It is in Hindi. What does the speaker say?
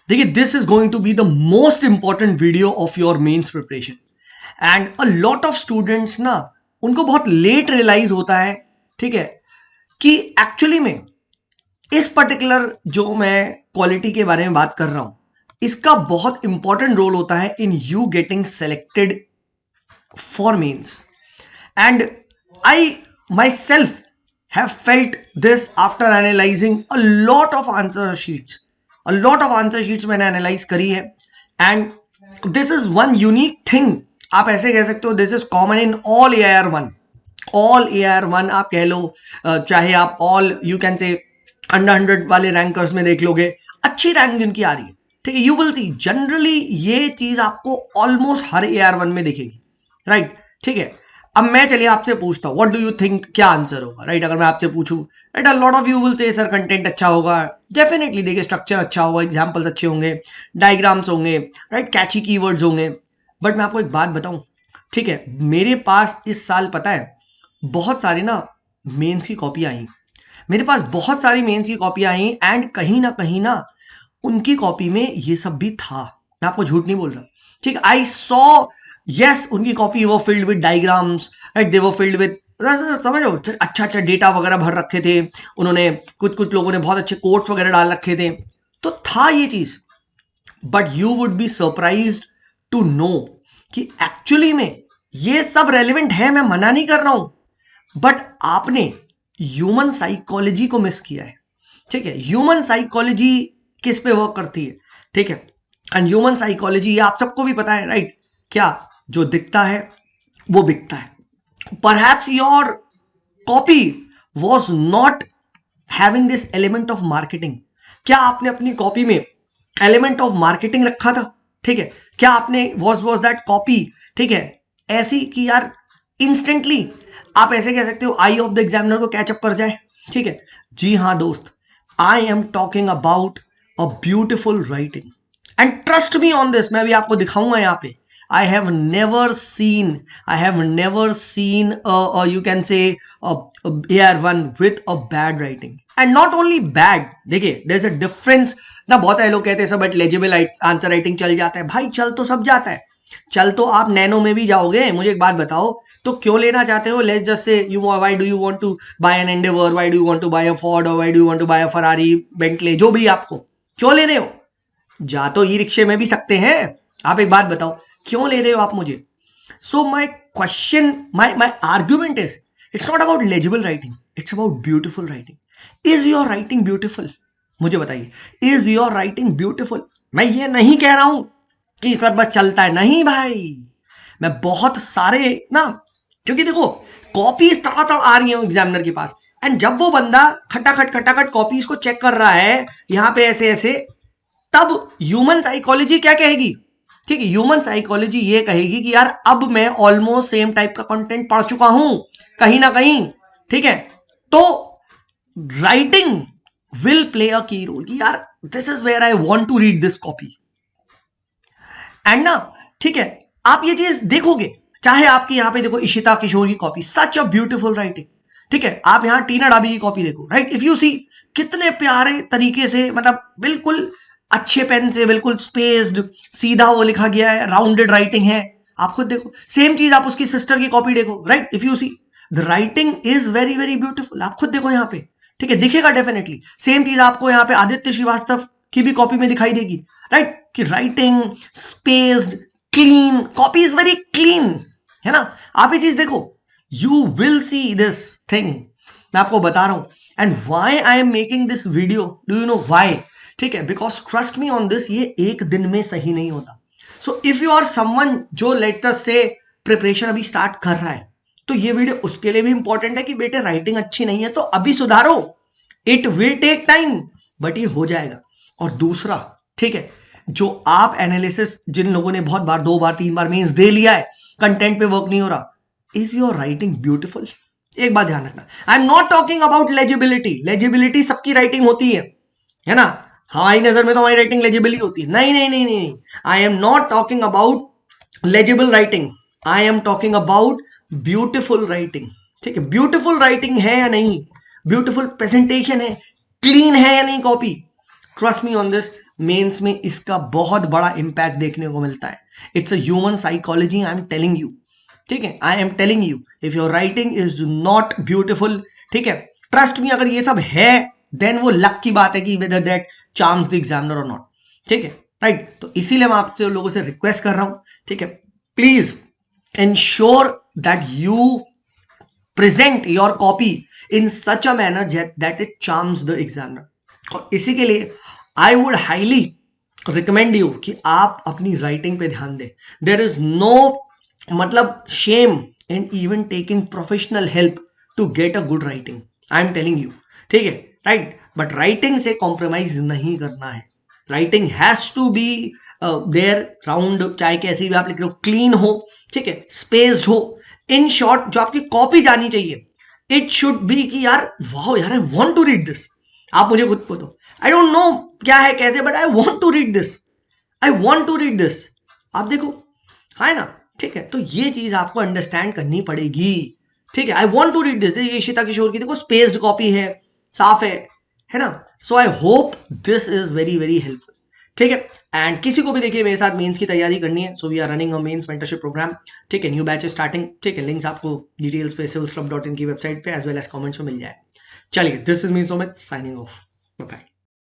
देखिए, this is going to be the most important video of your mains preparation. And a lot of students ना, उनको बहुत लेट रियलाइज होता है, ठीक है, कि एक्चुअली में इस पर्टिकुलर जो मैं क्वालिटी के बारे में बात कर रहा हूं, इसका बहुत इंपॉर्टेंट रोल होता है in you getting selected for mains. And I myself have felt this after analyzing a lot of answer sheets. A lot of answer sheets मैंने एनालाइज करी है, and this is one unique thing. आप ऐसे कह सकते हो, this is common in all AIR1। All AIR1 आप कह लो, चाहे आप all you can say under 100 वाले रैंकर्स में देख लोगे, अच्छी रैंक जिनकी आ रही है, ठीक है, यू विल सी जनरली ये चीज आपको ऑलमोस्ट हर AIR1 में दिखेगी, राइट? ठीक है, अब मैं चलिए आपसे पूछता हूं, व्हाट डू यू थिंक, क्या आंसर होगा, राइट? अगर मैं आपसे पूछूं, right, a lot of you will say sir content अच्छा होगा, डेफिनेटली देखिए स्ट्रक्चर अच्छा होगा, एग्जांपल्स अच्छे होंगे, डायग्राम्स होंगे, राइट, कैची कीवर्ड्स होंगे। बट मैं आपको एक बात बताऊं, ठीक है, मेरे पास इस साल पता है बहुत सारी ना मेंस की कॉपी आई, मेरे पास बहुत सारी मेंस की कॉपी आई, एंड कहीं ना उनकी कॉपी में ये सब भी था। मैं आपको झूठ नहीं बोल रहा, ठीक, आई सॉ, यस, उनकी कॉपी वो फिल्ड विद डायग्राम्स, राइट, दे वो फिल्ड विद, समझो, अच्छा अच्छा डेटा वगैरह भर रखे थे उन्होंने, कुछ कुछ लोगों ने बहुत अच्छे कोट्स वगैरह डाल रखे थे, तो था ये चीज। But you would be surprise to know कि एक्चुअली में ये सब रेलिवेंट है, मैं मना नहीं कर रहा हूं, बट आपने ह्यूमन साइकोलॉजी को मिस किया है, ठीक है? ह्यूमन साइकोलॉजी किस पे वर्क करती है, ठीक है? एंड ह्यूमन साइकोलॉजी आप सबको भी पता है, राइट? क्या जो दिखता है वो बिकता है। Perhaps your copy was not having this element of marketing. क्या आपने अपनी कॉपी में एलिमेंट ऑफ मार्केटिंग रखा था, ठीक है? क्या आपने वॉज दैट कॉपी, ठीक है, ऐसी कि यार इंस्टेंटली आप ऐसे कह सकते हो आई ऑफ द एग्जामिनर को कैचअप कर जाए, ठीक है? जी हाँ दोस्त, I am talking about a beautiful writing, and trust me on this, मैं भी आपको दिखाऊंगा यहाँ पे। I have never seen you can say AR1 with a bad writing, and not only bad, देखिए there's a difference ना। बहुत सारे लोग कहते हैं सब बट लेजिबल आंसर राइटिंग चल जाता है, भाई चल तो सब जाता है, चल तो आप नैनो में भी जाओगे। मुझे एक बात बताओ, तो क्यों लेना चाहते हो? Let's just say you, why do you want to buy an Endeavour, why do you want to buy a Ford, और why do you want to buy a Ferrari, Bentley, जो भी आपको, क्यों ले रहे हो? जा तो ई रिक्शे में भी सकते हैं। आप एक बात बताओ, क्यों ले रहे हो आप मुझे? So my question, my argument is, it's not about legible writing, it's about beautiful writing. Is your writing beautiful? मुझे बताइए, इज योर राइटिंग ब्यूटिफुल? मैं ये नहीं कह रहा हूं कि सर बस चलता है, नहीं भाई, मैं बहुत सारे ना, क्योंकि देखो कॉपीज तड़ातड़ आ रही है एग्जामिनर के पास, एंड जब वो बंदा खटाखट कॉपीज को चेक कर रहा है यहां पे ऐसे ऐसे, तब ह्यूमन साइकोलॉजी क्या कहेगी, ठीक है? ह्यूमन साइकोलॉजी ये कहेगी कि यार अब मैं ऑलमोस्ट सेम टाइप का कंटेंट पढ़ चुका हूं कहीं ना कहीं, ठीक है? तो राइटिंग विल प्ले अ की रोल कि यार this is where I want to read this copy, and ना, ठीक है, आप ये चीज देखोगे, चाहे आपकी यहां पे देखो इशिता किशोर की copy, such a beautiful writing, ठीक है? आप यहां टीना डाबी की कॉपी देखो, राइट, इफ यू सी, कितने प्यारे तरीके से, मतलब बिल्कुल अच्छे पेन से, बिल्कुल स्पेस्ड, सीधा वो लिखा गया है, राउंडेड राइटिंग है। आप खुद देखो, सेम चीज आप उसकी सिस्टर की कॉपी देखो, right, if you see the writing is very very beautiful. आप खुद देखो यहाँ पे, ठीक है, दिखेगा डेफिनेटली। सेम चीज आपको यहाँ पे आदित्य श्रीवास्तव की भी कॉपी में दिखाई देगी, राइट, कि writing spaced, clean, copy is very clean, है ना? आप ये चीज देखो, you will see this thing, मैं आपको बता रहा हूं। And why I am making this video, do you know why? ठीक है, because trust me on this, ये एक दिन में सही नहीं होता। So if you are someone जो लेट अस से प्रिपरेशन अभी स्टार्ट कर रहा है, तो ये वीडियो उसके लिए भी इंपॉर्टेंट है कि बेटे राइटिंग अच्छी नहीं है तो अभी सुधारो, it will take time, but ये हो जाएगा। और दूसरा, ठीक है, जो आप एनालिसिस, जिन लोगों ने बहुत बार, 2 बार 3 बार मेंस दे लिया है, कंटेंट पे वर्क नहीं हो रहा, इज योर राइटिंग ब्यूटिफुल? एक बात ध्यान रखना, I am not talking about legibility. Legibility सबकी राइटिंग होती है ना? हमारी नजर में तो हमारी राइटिंग लेजिबल ही होती है। नहीं नहीं नहीं नहीं, आई am not talking about legible writing, I am talking about beautiful writing, ठीक है? ब्यूटिफुल राइटिंग है या नहीं, ब्यूटिफुल प्रेजेंटेशन है, क्लीन है या नहीं copy, trust me on this, mains में इसका बहुत बड़ा इंपैक्ट देखने को मिलता है. It's a human psychology, I am telling you. ठीक है, I am telling you, if your writing is not beautiful, ठीक है, ट्रस्ट मी, अगर ये सब है देन वो लक की बात है कि whether that charms the examiner और नॉट. ठीक है, राइट. तो इसीलिए मैं आपसे लोगों से रिक्वेस्ट कर रहा हूं, ठीक है, please ensure that you present your copy in such a manner that it charms the examiner. और इसी के लिए I would highly recommend you कि आप अपनी राइटिंग पे ध्यान दें. देर इज नो मतलब shame in even taking professional help to get a good writing. I am telling you, ठीक है, राइट. बट राइटिंग से कॉम्प्रोमाइज नहीं करना है. Writing has to be there round, चाहे कैसी भी आप लिख रहे हो, क्लीन हो, ठीक है, स्पेस्ड हो. इन शॉर्ट, जो आपकी कॉपी जानी चाहिए, इट शुड बी कि यार वाह यार, I want to read this. आप मुझे खुद को तो आई डोंट नो क्या है कैसे, but I want to read this, I want to read this. आप देखो, है ना, ठीक है. तो ये चीज आपको अंडरस्टैंड करनी पड़ेगी. ठीक है, I want to read this. ये इशिता किशोर की देखो, स्पेस्ड कॉपी है साफ है ना. So I hope this is very very helpful. ठीक है, एंड किसी को भी देखिए मेरे साथ मेंस की तैयारी करनी है, so we are running a mains mentorship program. ठीक है, न्यू बैच स्टार्टिंग. ठीक है, लिंक्स आपको डिटेल्स पे civilsclub.in की वेबसाइट पे एज वेल एज कमेंट्स में मिल जाए. चलिए, this is me Sumit signing off. Bye.